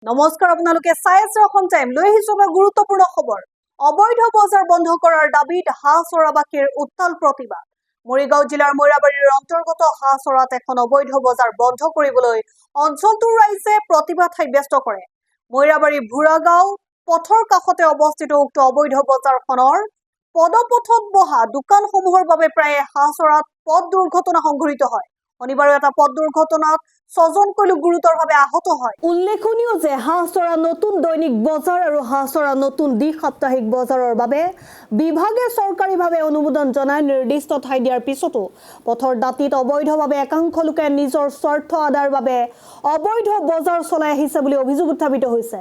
নমস্কাৰ আপোনালোকে চাই আছে অসম টাইম লৈ আহিছো মই গুৰুত্বপূৰ্ণ খবৰ অবৈধ বজাৰ বন্ধ কৰাৰ দাবীত হাছৰাবাসীৰ উত্তাল প্ৰতিবাদ মৰিগাঁও জিলাৰ মৈৰাবাৰীৰ অন্তৰ্গত হাছৰাত এখন অবৈধ বজাৰ বন্ধ কৰিবলৈ অঞ্চলটোৰ ৰাইজে প্ৰতিবাদ সাব্যস্ত কৰে মৈৰাবাৰী ভুৰাগাঁও পথৰ কাষতে অৱস্থিত উক্ত অবৈধ বজাৰখনৰ পদপথত বহা দোকানসমূহৰ বাবে প্ৰায় হাছৰাত পথ দুৰ্ঘটনা সংঘটিত হয় শনিবাৰে এটা পথ দুৰ্ঘটনাত 6 জনকৈ লোক গুৰুতৰভাৱে আহত হয় উল্লেখনীয় যে হাছৰা নতুন দৈনিক বজাৰ আৰু হাছৰা নতুন দ্বি-সাপ্তাহিক বজাৰৰ বাবে বিভাগে চৰকাৰীভাৱে অনুমোদন জনাই নিৰ্দিষ্ট ঠাই দিয়াৰ পিছতো পথৰ দাঁতিত অবৈধভাৱে একাংশ লোকে নিজৰ স্বাৰ্থ আদায়ৰ বাবে অবৈধ বজাৰ চলাই আহিছে বুলি অভিযোগ উত্থাপিত হৈছে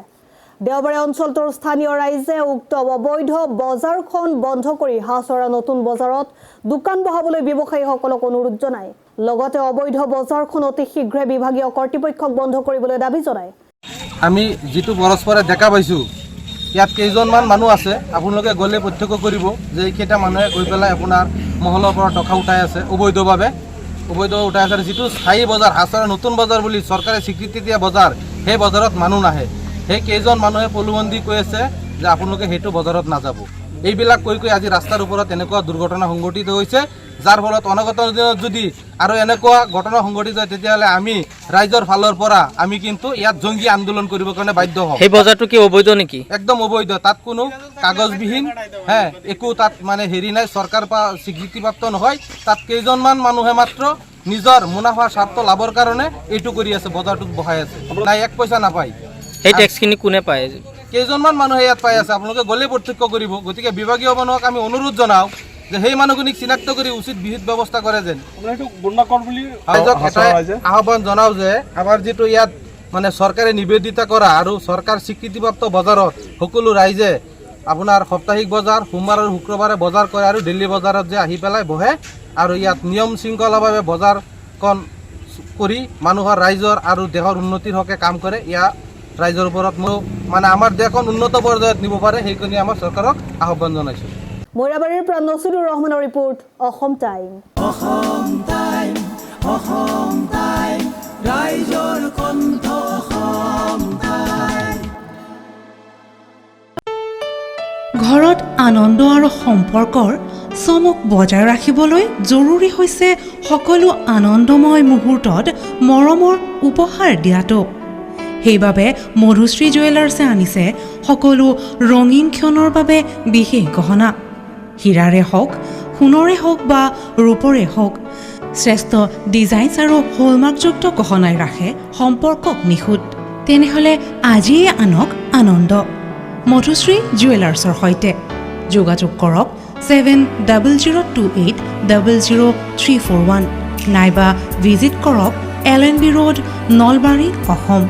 দেওবাৰে অঞ্চলটোৰ স্থানীয় ৰাইজে উক্ত অবৈধ বজাৰখন বন্ধ কৰি হাছৰা নতুন বজাৰত দোকান বহাবলৈ ব্যৱসায়ীসকলক অনুৰোধ জনায় লগতে অবৈধ বজাৰখন অতি শীঘ্ৰে বিভাগীয় কৰ্তৃপক্ষক বন্ধ কৰিবলৈ দাবী জনায় আমি যেটো পৰস্পৰে দেখা পাইছো ইয়াত কেইজনমান মানুহ আছে আপোনালোকে গলে প্ৰত্যক্ষ কৰিব যে এইকেইটা মানুহে গৈ পেলাই আপোনাৰ মহলৰ পৰা টকা উঠাই আছে অবৈধভাৱে উঠাই আছে যেটো স্থায়ী বজাৰ হাছৰা নতুন বজাৰ বুলি চৰকাৰে স্বীকৃতি দিয়া বজাৰ সেই বজাৰত মানুহ নাহে সেই কেইজন মানুহে পলুবন্দী কৈ আছে যে আপোনালোকে হেতু বজাৰত নাযাব এইবিলাক কৈ আজি ৰাস্তাৰ ওপৰত এনেকুৱা দুৰ্ঘটনা সংঘটিত হৈছে যাৰ ফলত অনাগত দিনত যদি আৰু এনেকুৱা ঘটনা সংঘটিত হয় তেতিয়াহলে আমি ৰাইজৰ ফালৰ পৰা আমি কিন্তু ইয়াত জঙ্গী আন্দোলন কৰিব কাৰণে বাধ্য হম এই বজাৰটো কি অবৈধ নেকি একদম অবৈধ তাত কোনো কাগজবিহীন একো তাত মানে হেৰি নাই চৰকাৰ পৰা স্বীকৃতিপ্ৰাপ্ত নহয় তাত কেইজনমান মানুহে মাত্ৰ নিজৰ মুনাফা স্বাৰ্থ লাভৰ কাৰণে এইটো কৰি আছে বজাৰটোত বহাই আছে নাই এক পইচা নাপায় এই ট্যাক্সখিনি কোনে পায় কেইজনমান মানুহে ইয়াত পাই আছে আপোনালোকে গলে প্ৰত্যক্ষ কৰিব গতিকে বিভাগীয় মানুহক আমি অনুৰোধ জনাও যে সেই মানুহখিনিক চিনাক্ত কৰি উচিত বিহিত ব্যৱস্থা কৰে যেন আহ্বান জনাও যে আমাৰ যেটো ইয়াত মানে চৰকাৰে নিবেদিত কৰা আৰু চৰকাৰ স্বীকৃতিপ্ৰাপ্ত বজাৰত সকলো ৰাইজে আপোনাৰ সাপ্তাহিক বজাৰ সোমবাৰ আৰু শুক্ৰবাৰে বজাৰ কৰে আৰু দিল্লী বজাৰত যে আহি পেলাই বহে আৰু ইয়াত নিয়ম শৃংখলাভাৱে বজাৰখন কৰি মানুহৰ ৰাইজৰ আৰু দেশৰ উন্নতিৰ হকে কাম কৰে ইয়াত ৰাইজৰ ওপৰত মানে আমাৰ দেশখন উন্নত পৰ্যায়ত নিব পাৰে সেইখিনি আমাৰ চৰকাৰক আহ্বান জনাইছো মৈৰাবাৰীৰ পৰা নছিৰুৰ ৰহমানৰ ৰিপৰ্ট অসম টাইম ৰাইজৰ কণ্ঠ অসম টাইম ঘৰত আনন্দ আৰু সম্পৰ্কৰ চমক বজাই ৰাখিবলৈ জৰুৰী হৈছে সকলো আনন্দময় মুহূৰ্তত মৰমৰ উপহাৰ দিয়াটো সেইবাবে মধুশ্ৰী জুৱেলাৰ্ছে আনিছে সকলো ৰঙীন ক্ষণৰ বাবে বিশেষ গহনা হীৰাৰে হওক সোণৰে হওক বা ৰূপৰে হওক শ্ৰেষ্ঠ ডিজাইনছ আৰু হলমাৰ্কযুক্ত গহনাই ৰাখে সম্পৰ্কক নিখুঁত তেনেহ'লে আজিয়ে আনক আনন্দ মধুশ্ৰী জুৱেলাৰ্ছৰ সৈতে যোগাযোগ কৰক 7028000341 নাইবা ভিজিট কৰক LNB ৰোড নলবাৰী অসম